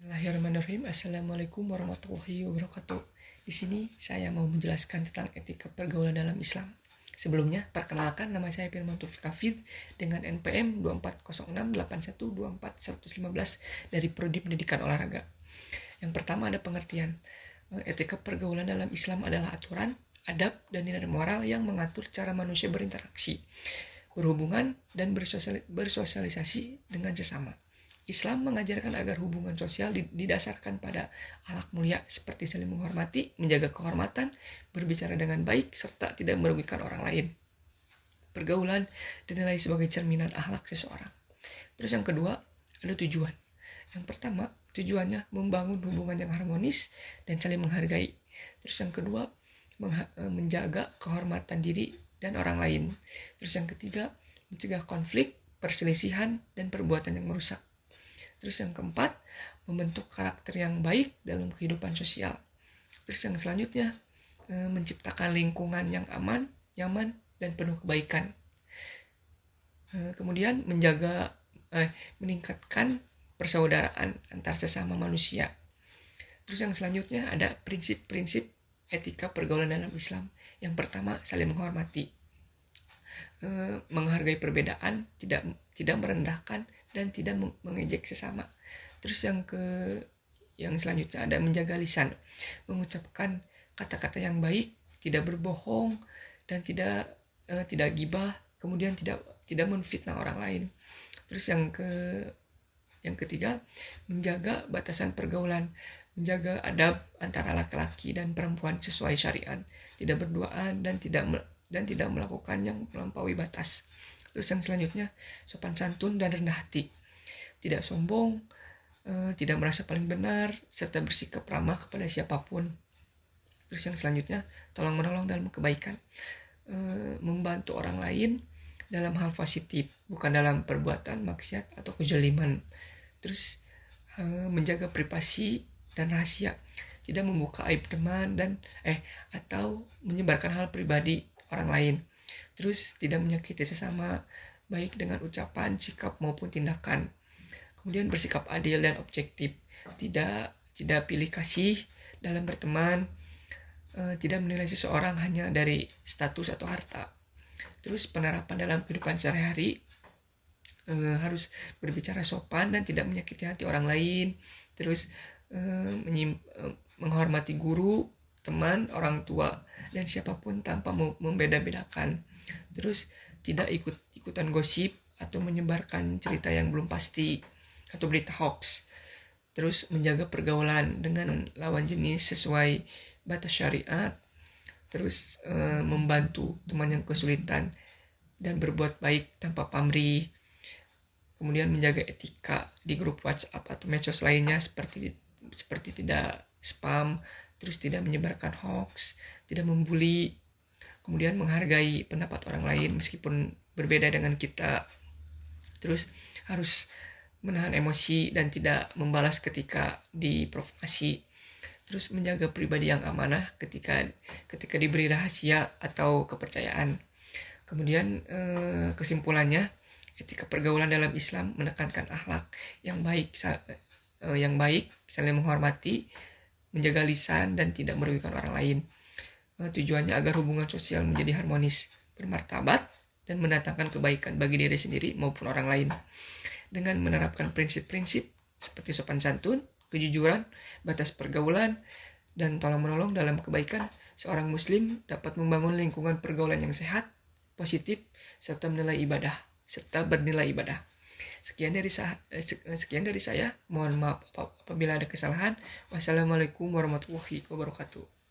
Bismillahirrahmanirrahim. Assalamualaikum warahmatullahi wabarakatuh. Di sini saya mau menjelaskan tentang etika pergaulan dalam Islam. Sebelumnya, perkenalkan nama saya Firman Taufik Hafid dengan NPM 2406812411 dari Prodi Pendidikan Olahraga. Yang pertama ada pengertian. Etika pergaulan dalam Islam adalah aturan, adab, dan nilai moral yang mengatur cara manusia berinteraksi, berhubungan, dan bersosialisasi dengan sesama. Islam mengajarkan agar hubungan sosial didasarkan pada akhlak mulia seperti saling menghormati, menjaga kehormatan, berbicara dengan baik, serta tidak merugikan orang lain. Pergaulan dinilai sebagai cerminan akhlak seseorang. Terus yang kedua, ada tujuan. Yang pertama, tujuannya membangun hubungan yang harmonis dan saling menghargai. Terus yang kedua, menjaga kehormatan diri dan orang lain. Terus yang ketiga, mencegah konflik, perselisihan, dan perbuatan yang merusak. Terus yang keempat, membentuk karakter yang baik dalam kehidupan sosial. Terus yang selanjutnya, menciptakan lingkungan yang aman, nyaman, dan penuh kebaikan. Kemudian meningkatkan persaudaraan antar sesama manusia. Terus yang selanjutnya ada prinsip-prinsip etika pergaulan dalam Islam. Yang pertama, saling menghormati. Menghargai perbedaan, tidak merendahkan, dan tidak mengejek sesama. Terus yang selanjutnya ada menjaga lisan, mengucapkan kata-kata yang baik, tidak berbohong, dan tidak gibah, kemudian tidak menfitnah orang lain. Terus yang ketiga, menjaga batasan pergaulan, menjaga adab antara laki-laki dan perempuan sesuai syariat, tidak berduaan dan tidak melakukan yang melampaui batas. Terus yang selanjutnya, sopan santun dan rendah hati, tidak sombong, tidak merasa paling benar, serta bersikap ramah kepada siapapun. Terus yang selanjutnya, tolong menolong dalam kebaikan, membantu orang lain dalam hal positif, bukan dalam perbuatan maksiat atau kezaliman. Terus menjaga privasi dan rahasia, tidak membuka aib teman atau menyebarkan hal pribadi orang lain. Terus tidak menyakiti sesama, baik dengan ucapan, sikap maupun tindakan. Kemudian bersikap adil dan objektif, tidak pilih kasih dalam berteman, tidak menilai seseorang hanya dari status atau harta. Terus penerapan dalam kehidupan sehari-hari, harus berbicara sopan dan tidak menyakiti hati orang lain. Terus menghormati guru, teman, orang tua, dan siapapun tanpa membeda-bedakan. Terus tidak ikutan gosip atau menyebarkan cerita yang belum pasti atau berita hoax. Terus menjaga pergaulan dengan lawan jenis sesuai batas syariat. Terus membantu teman yang kesulitan dan berbuat baik tanpa pamrih. Kemudian menjaga etika di grup WhatsApp atau medsos lainnya seperti tidak spam, terus tidak menyebarkan hoax, tidak membuli, kemudian menghargai pendapat orang lain meskipun berbeda dengan kita. Terus harus menahan emosi dan tidak membalas ketika diprovokasi. Terus menjaga pribadi yang amanah ketika diberi rahasia atau kepercayaan. Kemudian kesimpulannya, etika pergaulan dalam Islam menekankan akhlak yang baik, saling menghormati, menjaga lisan, dan tidak merugikan orang lain. Tujuannya agar hubungan sosial menjadi harmonis, bermartabat, dan mendatangkan kebaikan bagi diri sendiri maupun orang lain. Dengan menerapkan prinsip-prinsip seperti sopan santun, kejujuran, batas pergaulan, dan tolong menolong dalam kebaikan, seorang muslim dapat membangun lingkungan pergaulan yang sehat, positif, serta bernilai ibadah. Sekian dari saya. Mohon maaf apabila ada kesalahan. Wassalamualaikum warahmatullahi wabarakatuh.